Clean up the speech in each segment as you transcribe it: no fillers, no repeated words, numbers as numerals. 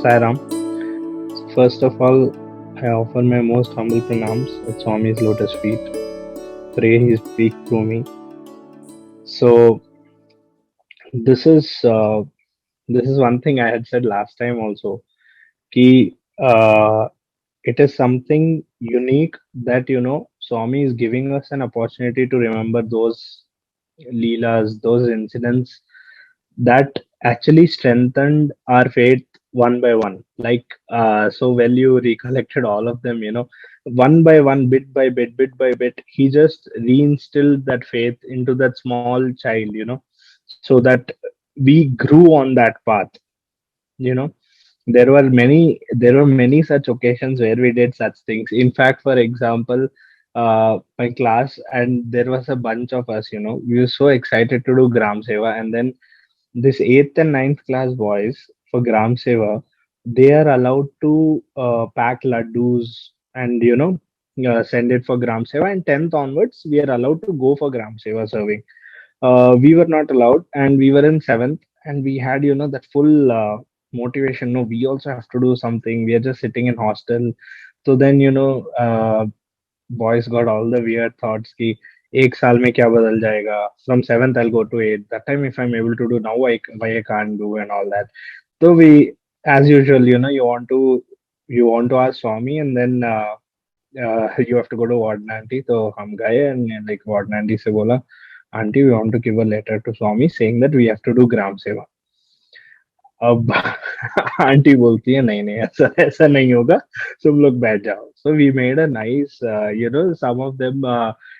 Sairam. First of all, I offer my most humble pranams at Swami's lotus feet. Pray he speak through me. So this is uh, this is one thing I had said last time also. Ki it is something unique that Swami is giving us an opportunity to remember those leelas, those incidents that actually strengthened our faith one by one. Like, so well, you recollected all of them, one by one, bit by bit, he just reinstilled that faith into that small child, so that we grew on that path, you know. There were many such occasions where we did such things. In fact, for example, my class, and there was a bunch of us, we were so excited to do Gram Seva, and then this eighth and ninth class boys for Gram Seva, they are allowed to pack laddus and send it for Gram Seva. And tenth onwards, we are allowed to go for Gram Seva serving. We were not allowed, and we were in seventh, and we had that full motivation. No, we also have to do something. We are just sitting in hostel. So then boys got all the weird thoughts कि एक साल में क्या बदल जाएगा. From seventh I'll go to eighth. That time if I'm able to do now, why I can't do and all that. So we, as usual, you want to ask Swami, and then you have to go to warden auntie. So हम गए, and like warden auntie से बोला, auntie, we want to give a letter to Swami saying that we have to do gram seva. अब aunty बोलती है नहीं नहीं, ऐसा ऐसा नहीं होगा, तुम लोग बैठ जाओ. So we made a nice, some of them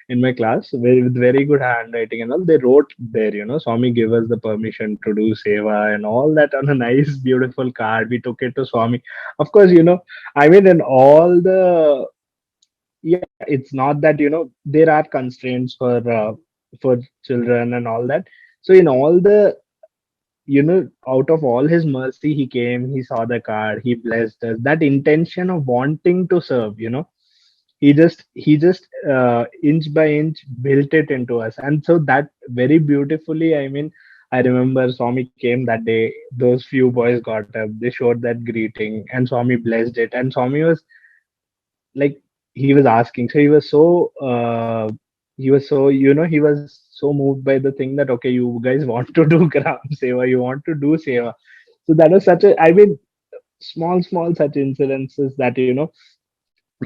in my class with very good handwriting and all, they wrote there, Swami give us the permission to do seva and all that on a nice beautiful card. We took it to Swami. Of course, I mean, in all the, yeah, it's not that there are constraints for children and all that. So in all the, out of all his mercy, he came, he saw the card, he blessed us. That intention of wanting to serve, he just inch by inch built it into us. And so that very beautifully, I mean, I remember Swami came that day, those few boys got up, they showed that greeting, and Swami blessed it. And Swami was like, he was asking, so he was so moved by the thing that, okay, you guys want to do gram seva, you want to do seva. So that was such a, I mean, small such incidences that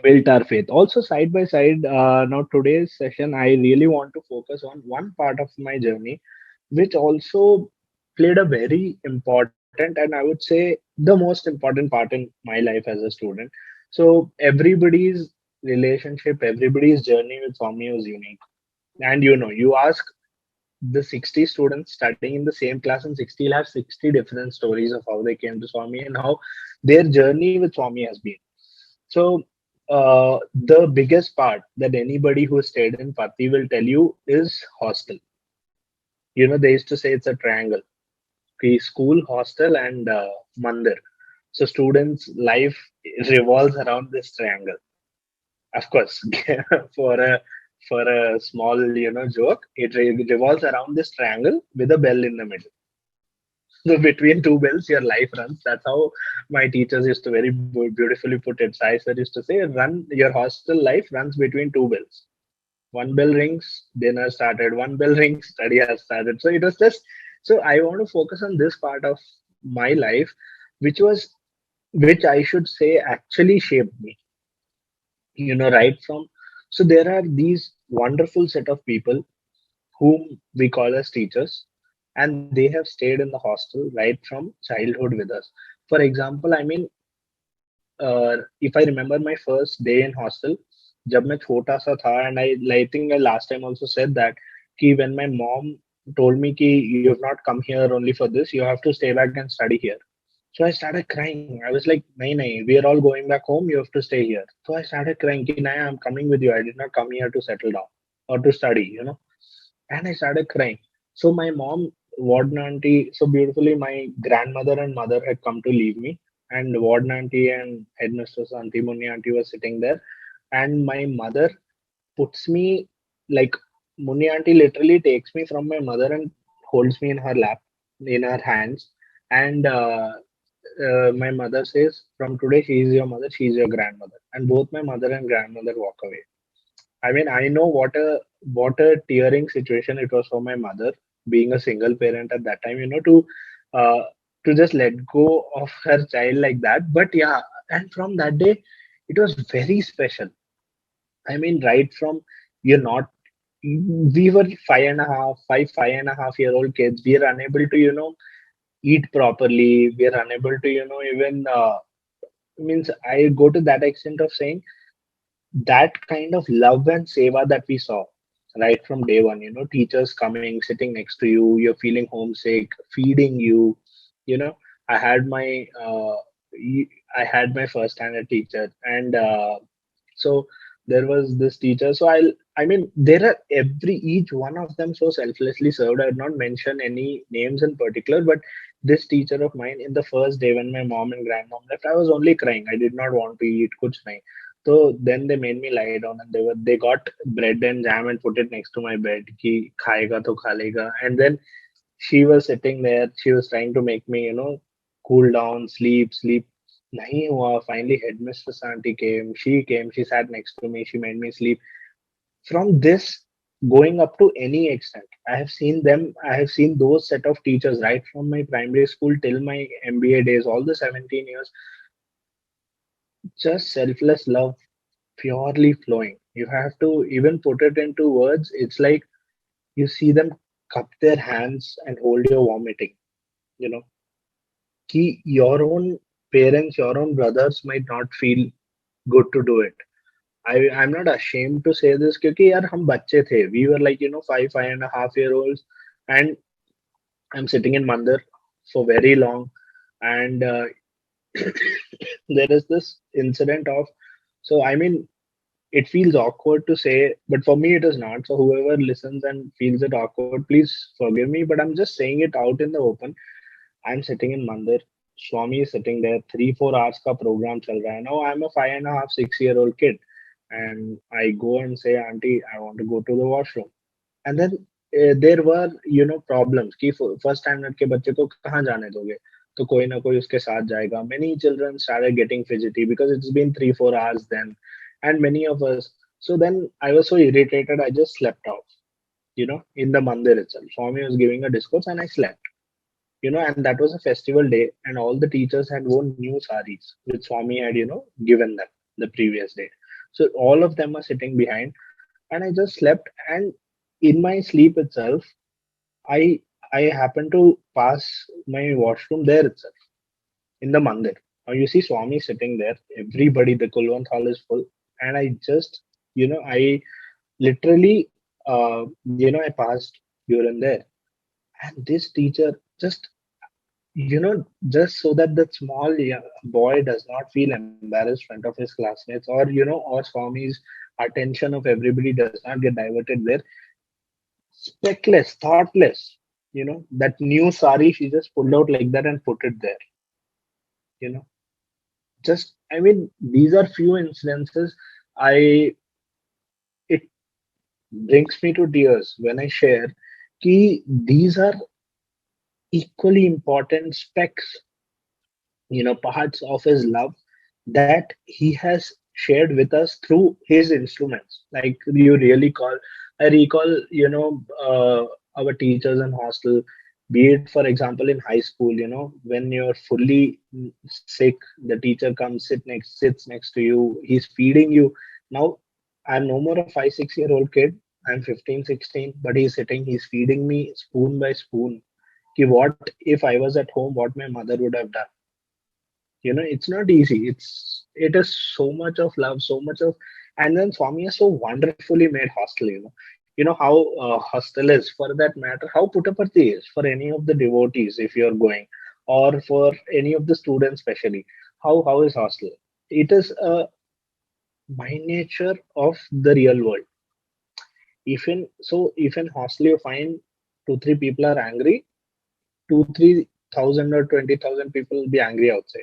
built our faith. Also, side by side, now today's session, I really want to focus on one part of my journey which also played a very important, and I would say the most important part in my life as a student. So everybody's relationship, everybody's journey with Swami was unique. And you ask the 60 students studying in the same class, and 60 will have 60 different stories of how they came to Swami and how their journey with Swami has been. So the biggest part that anybody who stayed in Patti will tell you is hostel. They used to say it's a triangle. Okay, school, hostel, and mandir. So students' life revolves around this triangle. Of course, for a small joke, it revolves around this triangle with a bell in the middle. So between two bells, your life runs. That's how my teachers used to very beautifully put it. Sai sir used to say, "Run your hostel life runs between two bells. One bell rings, dinner started. One bell rings, study has started." So it was just. So I want to focus on this part of my life, which was, which I should say actually shaped me. Right from. So there are these wonderful set of people whom we call as teachers, and they have stayed in the hostel right from childhood with us. For example, I mean, if I remember my first day in hostel, जब मैं छोटा सा था, and I think I last time also said that कि when my mom told me कि you have not come here only for this, you have to stay back and study here. So I started crying. I was like, nahi, we are all going back home. You have to stay here. So I started crying. Ki, nahi, I'm coming with you. I did not come here to settle down or to study, And I started crying. So my mom, warden auntie, so beautifully, my grandmother and mother had come to leave me. And warden auntie and headmistress auntie, Munni auntie was sitting there. And my mother puts me, like, Munni auntie literally takes me from my mother and holds me in her lap, in her hands. And my mother says, from today, she is your mother, she is your grandmother. And both my mother and grandmother walk away. I mean, I know what a tearing situation it was for my mother, being a single parent at that time, uh, to just let go of her child like that. But yeah, and from that day, it was very special. I mean, right from you're not, we were 5.5 year old kids. We are unable to, eat properly. We are unable to, even means I go to that extent of saying that kind of love and seva that we saw right from day one, teachers coming, sitting next to you, you're feeling homesick, feeding you, you know, I had my I had my first standard teacher, and so there was this teacher. So I mean, there are every each one of them so selflessly served. I would not mention any names in particular, but this teacher of mine, in the first day when my mom and grandmom left, I was only crying. I did not want to eat kuch nahi. So then they made me lie down, and they got bread and jam and put it next to my bed. Ki khayega to kha lega. And then she was sitting there. She was trying to make me, cool down, sleep, sleep. Nahi hua. Finally, headmistress auntie came. She came. She sat next to me. She made me sleep. From this going up to any extent, I have seen them. I have seen those set of teachers right from my primary school till my MBA days, all the 17 years, just selfless love purely flowing. You have to even put it into words. It's like you see them cup their hands and hold your vomiting. You know, your own parents, your own brothers might not feel good to do it. I'm not ashamed to say this क्योंकि यार हम बच्चे थे. We were like 5.5 year olds, and I'm sitting in Mandir for very long, and there is this incident of, so I mean, it feels awkward to say, but for me it is not. So whoever listens and feels it awkward, please forgive me. But I'm just saying it out in the open. I'm sitting in Mandir. Swami is sitting there. 3-4 hours का program चल रहा है. Now I'm a 5.5, 6 year old kid, and I go and say, Auntie, I want to go to the washroom. And then there were problems कि first standard के बच्चे को कहाँ जाने दोगे? तो कोई ना कोई उसके साथ जाएगा. Many children started getting fidgety because it's been 3-4 hours then, and many of us. So then I was so irritated, I just slept off. In the mandir itself, Swami was giving a discourse, and I slept. And that was a festival day, and all the teachers had worn new saris, which Swami had, given them the previous day. So all of them are sitting behind, and I just slept. And in my sleep itself, I I happened to pass my washroom there itself in the mandir. Now you see Swami sitting there, everybody, the Kulwant hall is full, and I just, I literally, I passed urine there, and this teacher just, just so that the small boy does not feel embarrassed in front of his classmates, or Swami's attention of everybody does not get diverted there. Speckless, thoughtless, that new sari she just pulled out like that and put it there. You know, just I mean, these are few incidences. I It brings me to tears when I share. Ki these are equally important specks, parts of his love that he has shared with us through his instruments. Like you really call, I recall, our teachers in hostel, be it for example in high school, when you're fully sick, the teacher comes, sits next to you, he's feeding you. Now, I'm no more a 5-6 year old kid. I'm 15, 16, but he's sitting, he's feeding me spoon by spoon. Ki what if I was at home, what my mother would have done. It's not easy. It is so much of love, so much of. And then Swami has so wonderfully made hostel. How hostel is, for that matter, how Puttaparthi is for any of the devotees if you're going, or for any of the students especially. How is hostel? It is a miniature of the real world. If in hostel you find 2-3 people are angry, 2-3 thousand or 20,000 people will be angry outside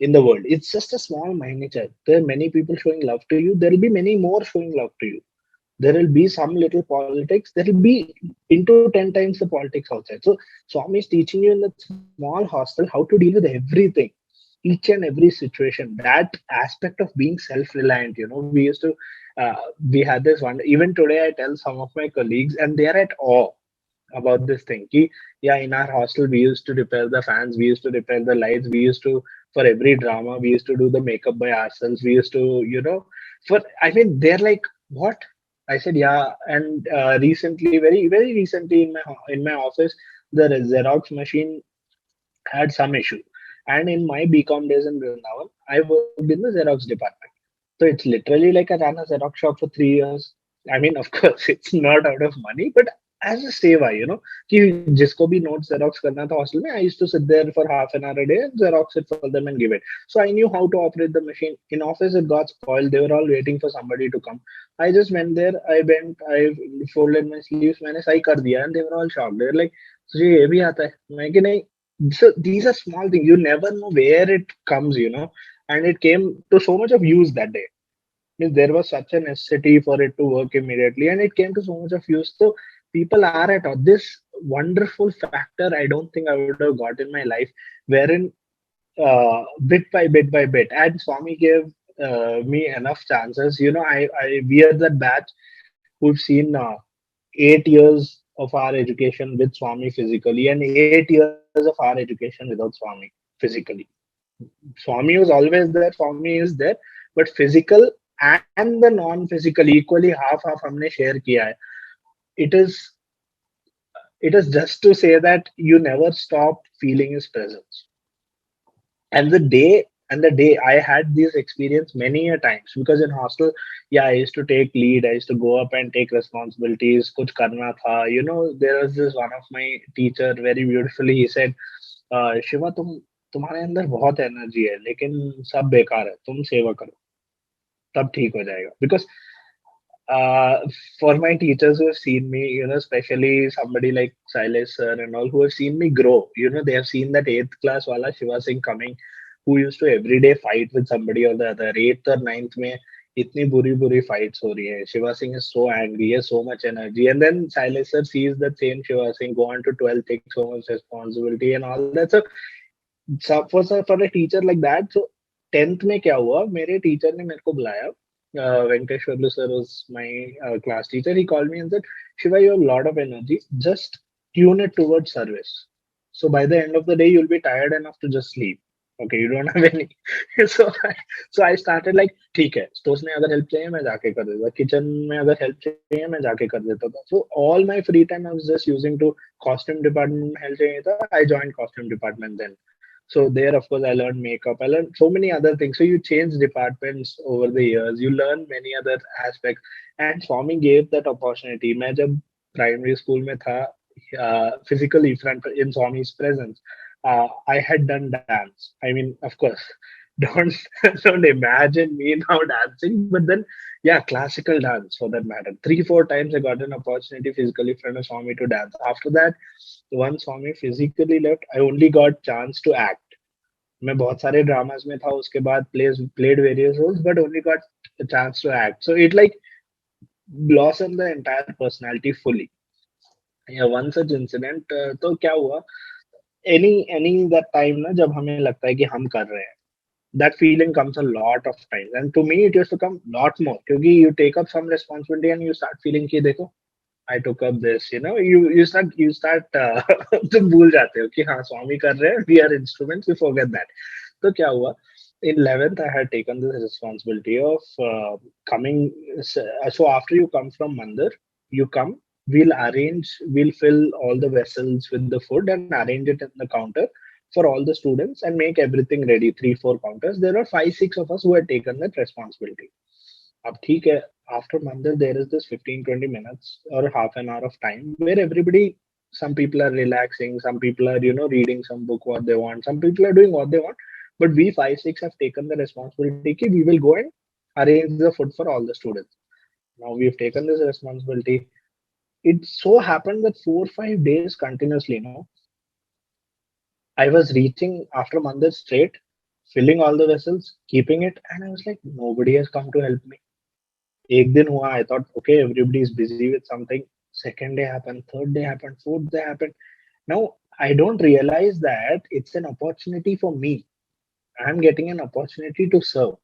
in the world. It's just a small miniature. There are many people showing love to you. There will be many more showing love to you. There will be some little politics. There will be into 10 times the politics outside. So Swami is teaching you in that small hostel how to deal with everything, each and every situation. That aspect of being self-reliant, we used to, uh, we had this one. Even today, I tell some of my colleagues, and they are at awe about this thing. Ki, yeah, in our hostel, we used to repair the fans, we used to repair the lights, we used to, for every drama, we used to do the makeup by ourselves. We used to, I mean, they're like, what? I said, yeah. And recently, very recently, in my office, the Xerox machine had some issue. And in my BCom days in Vrindavan, I worked in the Xerox department. So it's literally like I ran a Xerox shop for 3 years. I mean, of course, it's not out of money, but as a seva, कि जिसको भी notes Xerox करना था hostel में, I used to sit there for half an hour a day and Xerox it for them and give it. So I knew how to operate the machine. In office, it got spoiled. They were all waiting for somebody to come. I just went there. I folded my sleeves. मैंने सही कर दिया, and they were all shocked. They were like, तुझे ये भी आता है? मैं कि नहीं. So these are small things. You never know where it comes. And it came to so much of use that day. Means there was such a necessity for it to work immediately, and it came to so much of use. So people are at this wonderful factor. I don't think I would have got in my life, wherein bit by bit by bit, and Swami gave me enough chances. We are that batch who've seen 8 years of our education with Swami physically, and 8 years of our education without Swami physically. Swami was always there, Swami is there, but physical and the non-physical equally half हमने share किया है. It is it is just to say that you never stop feeling his presence. And the day I had this experience many a times, because in hostel, yeah, I used to take lead. I used to go up and take responsibilities. कुछ करना था. There was this one of my teacher very beautifully. He said, Shiva तुम्हारे अंदर बहुत energy है, लेकिन सब बेकार है. तुम सेवा करो, तब ठीक हो जाएगा. Because uh, for my teachers who have seen me, especially somebody like Silas sir and all who have seen me grow, they have seen that eighth class wala Shiva Singh coming, who used to every day fight with somebody or the other. Eighth or ninth में इतनी बुरी fights हो रही है. Shiva Singh is so angry, he has so much energy, and then Silas sir sees that same Shiva Singh go on to 12, take so much responsibility and all that. So for a teacher like that, so 10th में क्या हुआ, मेरे teacher ने मेरे को बुलाया. Venkateshwarlu sir was my class teacher. He called me and said, Shiva, you have a lot of energy. Just tune it towards service. So by the end of the day, you'll be tired enough to just sleep. Okay, you don't have any. So I started like, ठीक है, stores में अगर help चाहिए मैं जाके कर देता, kitchen में अगर help चाहिए मैं जाके कर देता था. So all my free time I was just using to costume department में help चाहिए था. I joined costume department then. So there, of course, I learned makeup. I learned so many other things. So you change departments over the years. You learn many other aspects. And Swami gave that opportunity. मैं जब primary school में था, physically front in Swami's presence, I had done dance. I mean, of course, don't don't imagine me now dancing, but then yeah, classical dance for that matter. 3 4 times I got an opportunity physically in front of Swami to dance. After that, once Swami physically left, I only got chance to act. मैं बहुत सारे dramas में था, उसके बाद played various roles, but only got a chance to act. So it like blossomed the entire personality fully. Yeah, one such incident. तो क्या हुआ? Any that time ना जब हमें लगता है कि हम कर रहे हैं, that feeling comes a lot of times, and to me it used to come lot more क्योंकि you take up some responsibility and you start feeling कि देखो I took up this, you start तुम भूल जाते हो कि हाँ स्वामी कर रहे हैं, we are instruments, you forget that. तो क्या हुआ? In 11th, I had taken this responsibility of coming. So after you come from Mandir, you come. We'll fill all the vessels with the food and arrange it in the counter for all the students and make everything ready. 3 4 counters. There are 5 6 of us who had taken that responsibility. अब ठीक है, after Mandir, there is this 15 20 minutes or half an hour of time where everybody, some people are relaxing, some people are, reading some book what they want, some people are doing what they want. But we 5 6 have taken the responsibility ki we will go and arrange the food for all the students. Now we've taken this responsibility. It so happened that 4 5 days continuously, I was reaching after Mandir straight, filling all the vessels, keeping it, and I was like, nobody has come to help me. एक दिन हुआ, I thought, okay, everybody is busy with something. Second day happened, third day happened, fourth day happened. Now I don't realize that it's an opportunity for me. I'm getting an opportunity to serve.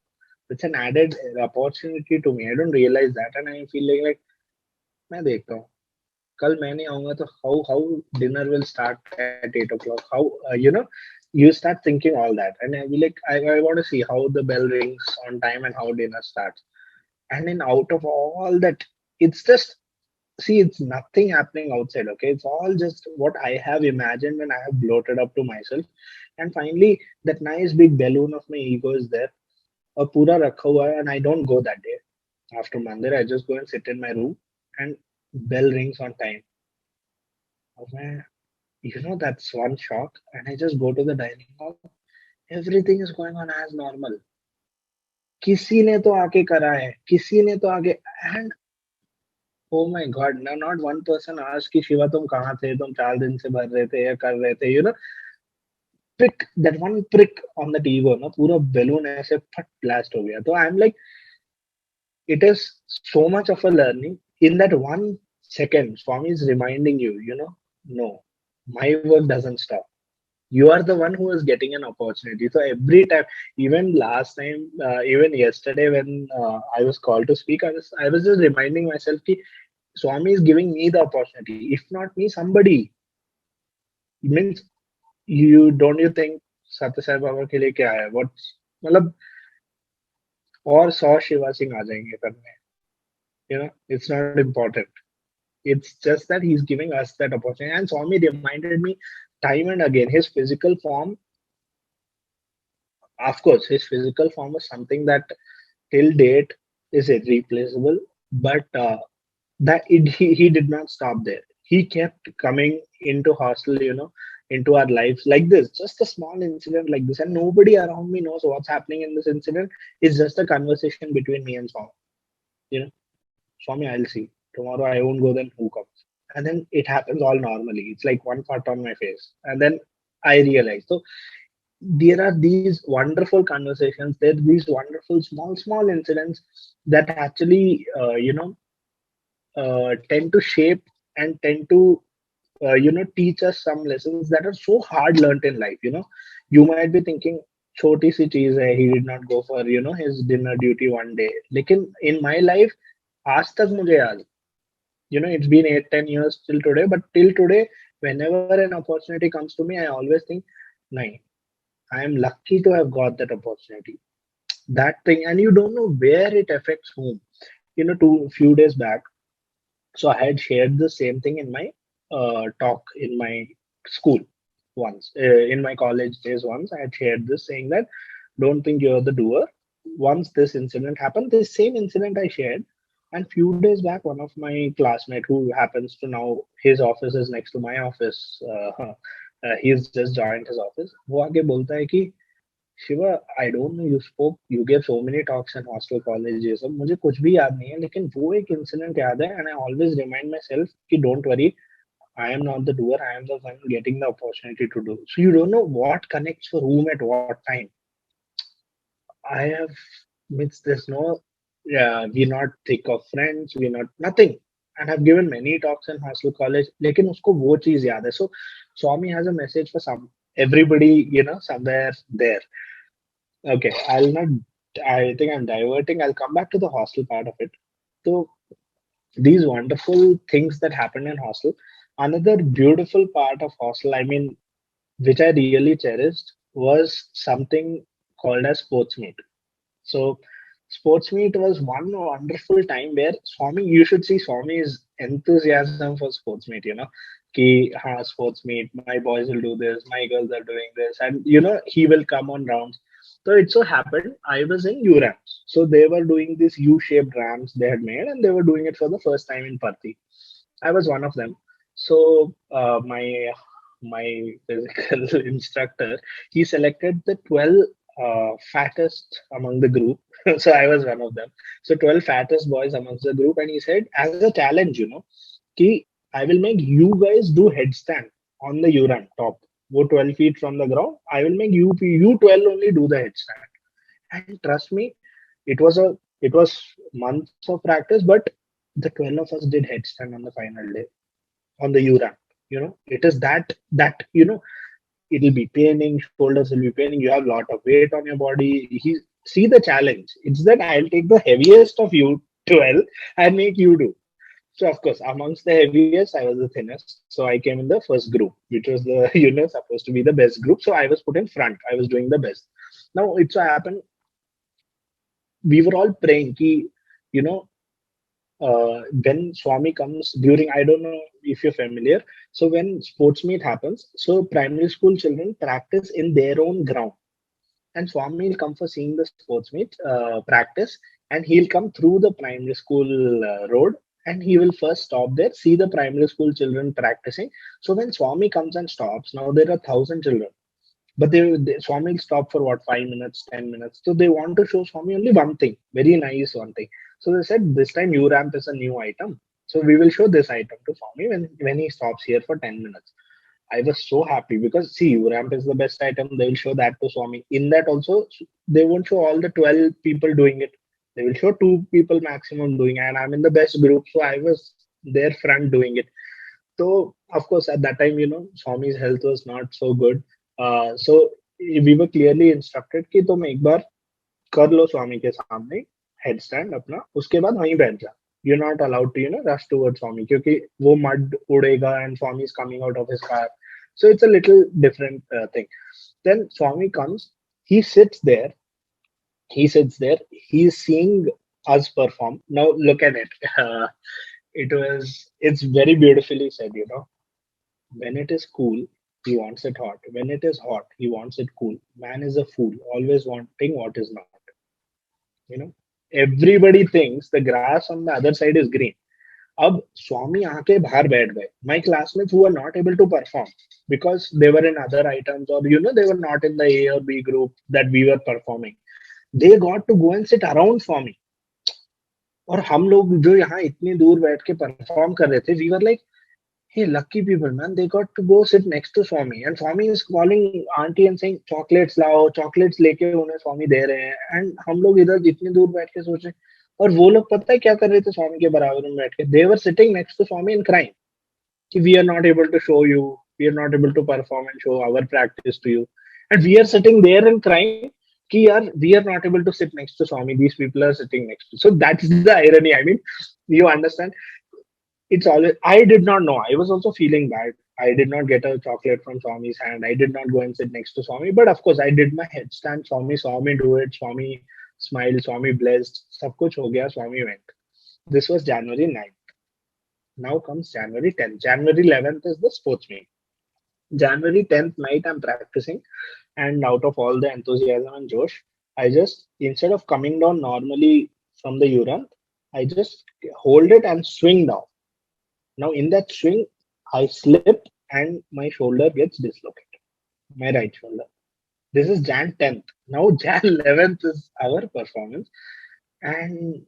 It's an added opportunity to me. I don't realize that, and I feel like मैं देखता हूँ कल मैं नहीं आऊंगा तो how dinner will start at 8 o'clock. How you start thinking all that, and I will like I want to see how the bell rings on time and how dinner starts. And then out of all that, it's just see, it's nothing happening outside. Okay, it's all just what I have imagined and I have bloated up to myself. And finally, that nice big balloon of my ego is there. A pura rakha hua hai, and I don't go that day. After mandir, I just go and sit in my room, and bell rings on time. Oh, man, that's one shock. And I just go to the dining hall. Everything is going on as normal. किसी ने तो आके करा है, किसी ने तो आगे, and oh my God, now not one person asked कि शिवा तुम कहाँ थे, तुम 4 दिन से भर रहे थे या कर रहे थे, prick, that one prick on the ego ना पूरा balloon ऐसे फट blast हो गया. तो I'm like, it is so much of a learning in that 1 second. Swami is reminding you, no, my work doesn't stop. You are the one who is getting an opportunity. So every time, even last time, even yesterday when I was called to speak, I was just reminding myself कि Swami is giving me the opportunity. If not me, somebody. Means you think सत्य साई बाबा के लिए क्या है? What मतलब और 100 शिवा सिंह आ जाएंगे करने. It's not important. It's just that he's giving us that opportunity. And Swami reminded me time and again, his physical form, of course, his physical form was something that till date is irreplaceable. But he did not stop there. He kept coming into hostel, into our lives like this, just a small incident like this, and nobody around me knows what's happening in this incident. It's just a conversation between me and Swami. You know, Swami, I'll see. Tomorrow I won't go, then who comes? And then it happens all normally. It's like one part on my face. And then I realize. So there are these wonderful conversations, there are these wonderful small incidents that actually tend to shape and tend to teach us some lessons that are so hard learnt in life. You might be thinking छोटी सी चीज है, he did not go for his dinner duty one day, लेकिन in my life आज तक मुझे याद, it's been 8-10 years till today, but till today whenever an opportunity comes to me, I always think nahi, I am lucky to have got that opportunity, that thing. And you don't know where it affects whom. Two few days back, so I had shared the same thing in my talk in my school once, in my college days once. I had shared this saying that don't think you're the doer. Once this incident happened, this same incident I shared. And few days back, one of my classmate who happens to now, his office is next to my office. He's just joined his office. वो आके बोलता है कि Shiva, I don't know, you gave so many talks in hostel college, ये सब मुझे कुछ भी याद नहीं है, लेकिन वो एक इंसिडेंट याद है. And I always remind myself कि don't worry, I am not the doer, I am the one getting the opportunity to do. So you don't know what connects for whom at what time. I have means there's no, yeah, we're not thick of friends, we're not nothing. And I've given many talks in hostel college, लेकिन उसको वो चीज याद है. So Swami has a message for everybody, somewhere there. Okay, I'll not. I think I'm diverting. I'll come back to the hostel part of it. So these wonderful things that happened in hostel. Another beautiful part of hostel, I mean, which I really cherished, was something called as sports meet. So sports meet was one wonderful time where Swami, you should see Swami's enthusiasm for sports meet. Ki sports meet, my boys will do this, my girls are doing this, and he will come on rounds. So it so happened I was in U ramps. So they were doing these U-shaped ramps they had made, and they were doing it for the first time in Parthi. I was one of them. So my physical instructor, he selected the 12 fattest among the group. So I was one of them. So 12 fattest boys amongst the group, and he said, as a challenge, कि I will make you guys do headstand on the Uran top. Go 12 feet from the ground. I will make you 12 only do the headstand. And trust me, it was a It was months of practice, but the 12 of us did headstand on the final day on the U ramp. It is that it'll be paining, shoulders will be paining, you have a lot of weight on your body. See the challenge. It's that I'll take the heaviest of you 12 and make you do. So of course, amongst the heaviest, I was the thinnest. So I came in the first group, which was the supposed to be the best group. So I was put in front. I was doing the best. Now it so happened we were all praying ki, you know, when Swami comes during, I don't know if you're familiar. So when sports meet happens, so primary school children practice in their own ground, and Swami will come for seeing the sports meet practice, and he'll come through the primary school road, and he will first stop there, see the primary school children practicing. So when Swami comes and stops, now there are 1,000 children, but they Swami will stop for what, 5 minutes, 10 minutes. So they want to show Swami only one thing, very nice one thing. So they said this time U ramp is a new item. So we will show this item to Swami when he stops here for 10 minutes. I was so happy because see, U ramp is the best item. They will show that to Swami. In that also, they won't show all the 12 people doing it. They will show two people maximum doing, and I'm in the best group, so I was there front doing it. So of course, at that time, Swami's health was not so good. So we were clearly instructed कि तुम एक बार कर लो स्वामी के सामने head stand अपना, उसके बाद वहीं बैठ जा. You're not allowed to rush towards Swami क्योंकि वो mud उड़ेगा and Swami is coming out of his car. So it's a little different thing. Then Swami comes, he sits there, he sits there, he's seeing us perform. Now look at it. It's very beautifully said. When it is cool, he wants it hot. When it is hot, he wants it cool. Man is a fool, always wanting what is not. You know, everybody thinks the grass on the other side is green. अब स्वामी आके बाहर बैठ गए. My classmates who were not able to perform because they were in other items, or they were not in the A or B group that we were performing. They got to go and sit around Swami. और हम लोग जो यहाँ इतनी दूर बैठ के perform कर रहे थे, we were like, hey, lucky people, man, they got to go sit next to Swami. And Swami is calling auntie and saying, chocolates lao, chocolates लेके उन्हें Swami दे रहे हैं. And हम लोग इधर इतनी दूर बैठ के सोच रहे हैं. और वो लोग पता है क्या कर रहे थे स्वामी के बराबर में बैठ के? They were sitting next to Swami and crying. कि we are not able to show you, we are not able to perform and show our practice to you. And we are sitting there and crying कि यार, we are not able to sit next to Swami. These people are sitting next to. So that's the irony. I mean, you understand? It's always, I did not know. I was also feeling bad. I did not get a chocolate from Swami's hand. I did not go and sit next to Swami. But of course, I did my headstand. Swami saw me do it. Swami smiled. Swami blessed. सब कुछ हो गया. Swami went. This was January 9th. Now comes January 10th. January 11th is the sports meet. January 10th night, I'm practicing. And out of all the enthusiasm and Josh, I just, instead of coming down normally from the urine, I just hold it and swing down. Now, in that swing, I slip and my shoulder gets dislocated, my right shoulder. This is Jan 10th. Now, Jan 11th is our performance. And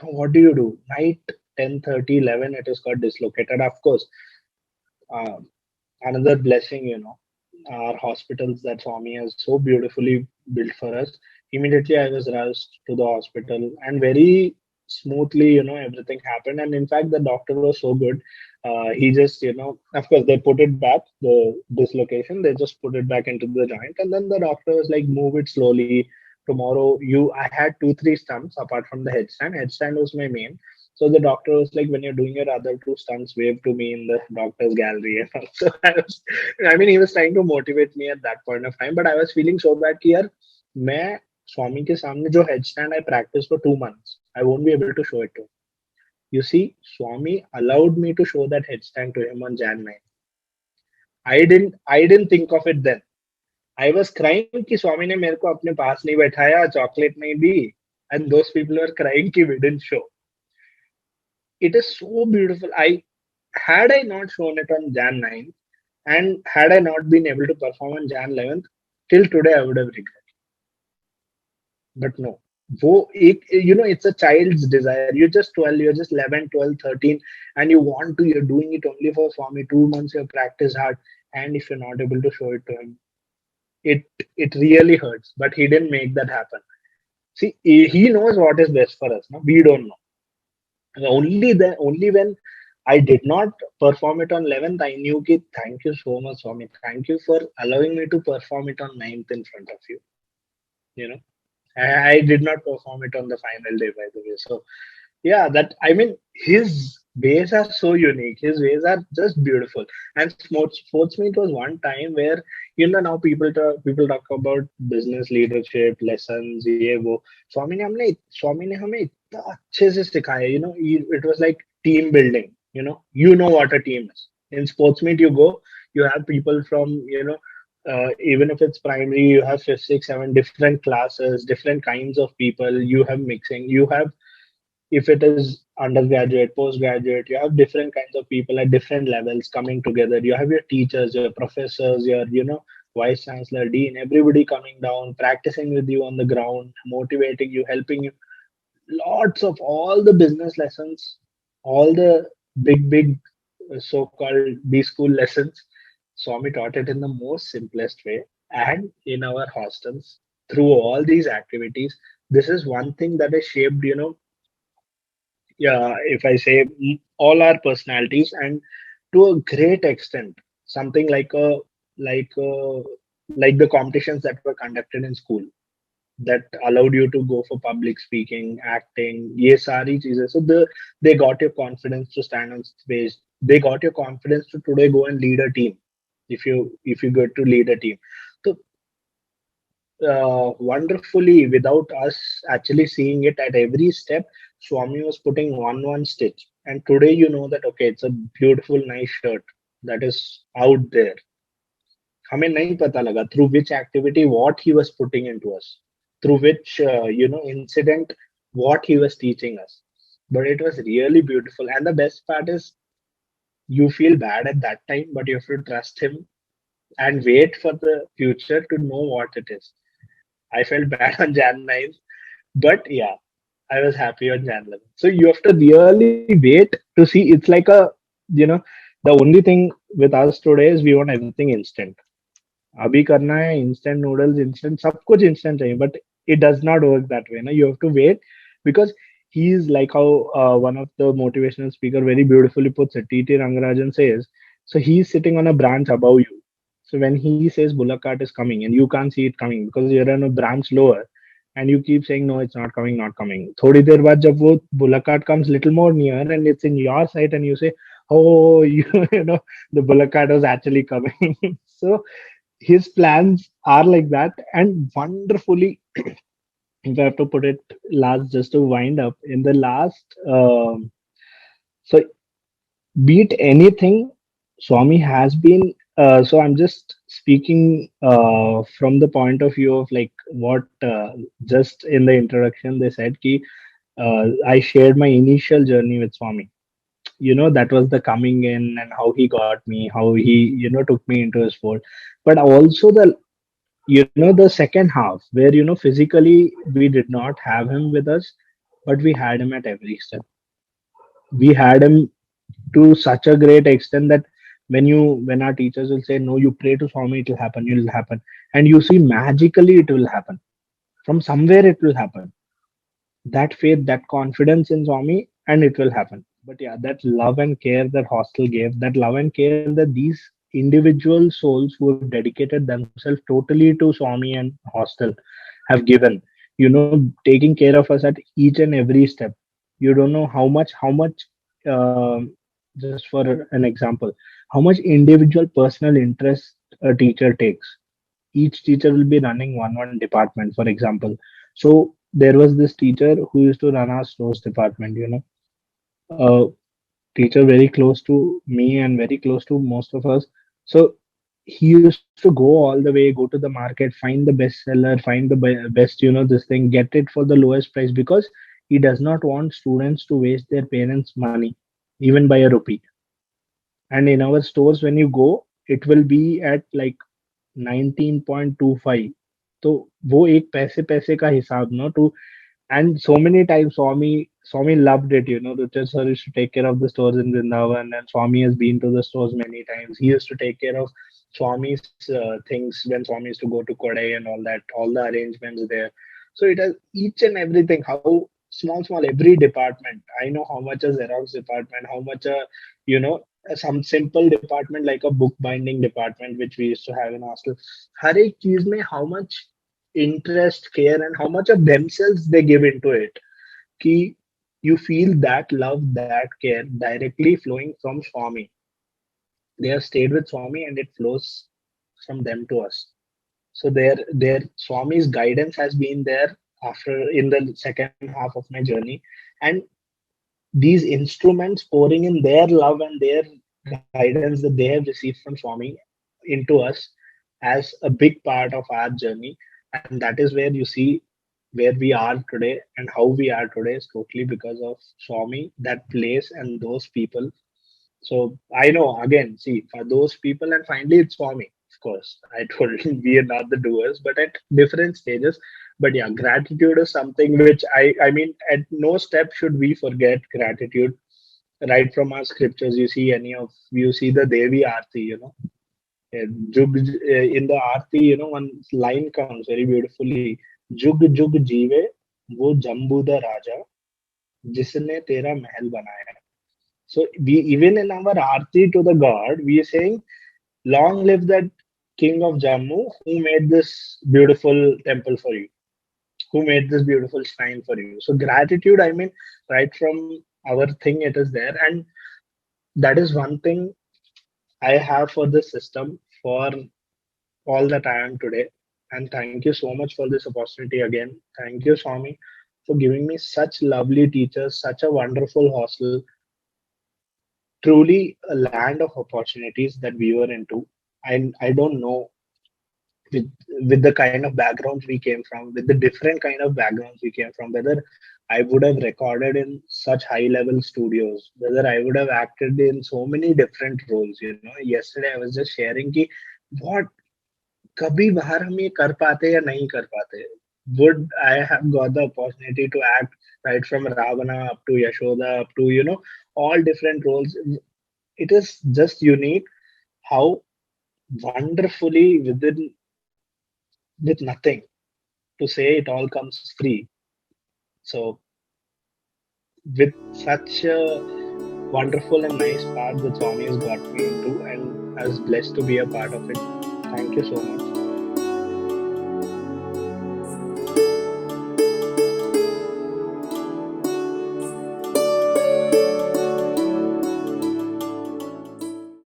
now what do you do? Night 10:30, 11, it is got dislocated. Of course, uh, another blessing, our hospitals that Swami has so beautifully built for us. Immediately, I was rushed to the hospital, and very smoothly, everything happened. And in fact, the doctor was so good. He just, of course, they put it back, the dislocation, they just put it back into the joint. And then the doctor was like, move it slowly. Tomorrow, I had two, three stunts apart from the headstand. Headstand was my main. So the doctor was like, when you're doing your other two stunts, wave to me in the doctor's gallery. And so I mean, he was trying to motivate me at that point of time, but I was feeling so bad कि यार, मैं स्वामी के सामने जो headstand I practiced for 2 months, I won't be able to show it to him. You see, Swami allowed me to show that headstand to him on Jan 9. I didn't think of it then. I was crying कि स्वामी ने मेरे को अपने पास नहीं बैठाया, chocolate नहीं दी, and those people were crying कि we didn't show. It is so beautiful. Had I not shown it on Jan 9th, and had I not been able to perform on Jan 11th, till today I would have regretted. But no, it's a child's desire. You're just 12, you're just 11, 12, 13, and you're doing it only for Swami. 2 months you practice hard, and if you're not able to show it to him, it really hurts. But he didn't make that happen. See, he knows what is best for us. No? We don't know. Only when I did not perform it on 11th, I knew that thank you so much, Swami. Thank you for allowing me to perform it on 9th in front of you. You know, I did not perform it on the final day, by the way. So yeah, that I mean, his ways are so unique. His ways are just beautiful. And sports meet was one time where now people talk about business leadership lessons. ये वो स्वामी ने हमें इतना अच्छे से सिखाया. It was like team building. You know what a team is. In sports meet, you go, you have people from even if it's primary, you have fifth, six, seven different classes, different kinds of people. You have mixing. You have if it is undergraduate, postgraduate, you have different kinds of people at different levels coming together. You have your teachers, your professors, your vice chancellor, dean, everybody coming down, practicing with you on the ground, motivating you, helping you. Lots of all the business lessons, all the big so-called B school lessons. Swami taught it in the most simplest way, and in our hostels through all these activities. This is one thing that has shaped yeah, if I say all our personalities, and to a great extent, something like a, like the competitions that were conducted in school that allowed you to go for public speaking, acting, ये सारी चीजें. So they got your confidence to stand on stage. They got your confidence to today go and lead a team. If you get to lead a team, so wonderfully without us actually seeing it at every step. Swami was putting one stitch, and today you know that okay, it's a beautiful, nice shirt that is out there. हमें नहीं पता लगा through which activity what he was putting into us, through which incident what he was teaching us. But it was really beautiful, and the best part is you feel bad at that time, but you have to trust him and wait for the future to know what it is. I felt bad on Jan 9th, but yeah, I was happy on Jan 11th. So you have to really wait to see. It's like the only thing with us today is we want everything instant. अभी करना है instant noodles, instant सब कुछ instant चाहिए, but it does not work that way. You have to wait because he is like how one of the motivational speaker very beautifully puts it. T.T. Rangarajan says, so he is sitting on a branch above you. So when he says bullock cart is coming and you can't see it coming because you're on a branch lower, and you keep saying no, it's not coming, not coming. थोड़ी देर बाद जब वो bullock cart comes little more near and it's in your sight and you say, oh, the bullock cart was actually coming. So his plans are like that, and wonderfully, if I have to put it last, just to wind up in the last, so beat anything, Swami has been. So I'm just speaking from the point of view of like what just in the introduction they said ki I shared my initial journey with Swami. That was the coming in and how he got me, how he took me into his fold, but also the second half where physically we did not have him with us, but we had him at every step. We had him to such a great extent that when our teachers will say no, you pray to Swami, it will happen, and you see magically it will happen. From somewhere it will happen. That faith, that confidence in Swami, and it will happen. But yeah, that love and care that hostel gave, that love and care that these individual souls who have dedicated themselves totally to Swami and hostel have given, taking care of us at each and every step. You don't know how much, just for an example, how much individual personal interest a teacher takes. Each teacher will be running one department, for example. So there was this teacher who used to run our stores department, a teacher very close to me and very close to most of us. So he used to go all the way, go to the market, find the best seller, find the best, this thing, get it for the lowest price, because he does not want students to waste their parents' money, even by a rupee. And in our stores, when you go, it will be at like 19.25. तो वो एक पैसे पैसे का हिसाब ना to. And so many times Swami loved it. Ruchir sir used to take care of the stores in Vrindavan, and Swami has been to the stores many times. He used to take care of Swami's things when Swami used to go to Kodai and all that, all the arrangements there. So it has each and everything, how small every department. I know how much a Xerox department, how much a, you know, some simple department like a bookbinding department which we used to have in hostel. हर एक चीज में how much interest, care, and how much of themselves they give into it. कि you feel that love, that care directly flowing from Swami. They have stayed with Swami and it flows from them to us. So their Swami's guidance has been there after in the second half of my journey, and these instruments pouring in their love and their guidance that they have received from Swami into us as a big part of our journey, and that is where you see where we are today and how we are today is totally because of Swami, that place, and those people. So I know again, see, for those people, and finally it's for me. Of course, I told you we are not the doers, but at different stages. But yeah, gratitude is something which I mean, at no step should we forget gratitude. Right from our scriptures, you see the Devi Aarti, in the Aarti, one line comes very beautifully. Jug jug जीवे वो जम्बूदा राजा जिसने तेरा महल बनाया. So we even in our aarti to the god, we are saying, "Long live that king of Jammu who made this beautiful temple for you, who made this beautiful shrine for you." So gratitude, I mean, right from our thing, it is there, and that is one thing I have for this system for all that I am today. And thank you so much for this opportunity again. Thank you, Swami, for giving me such lovely teachers, such a wonderful hostel, truly a land of opportunities that we were into. And I don't know, with with the kind of backgrounds we came from, with the different kind of backgrounds we came from, whether I would have recorded in such high level studios, whether I would have acted in so many different roles. Yesterday I was just sharing ki what कभी बाहर हम ये कर पाते या नहीं कर पाते. Would I have got the opportunity to act right from Ravana up to Yashoda up to all different roles? It is just unique how wonderfully with nothing to say it all comes free. So with such a wonderful and nice path that Swami has got me into, and I was blessed to be a part of it. Thank you so much.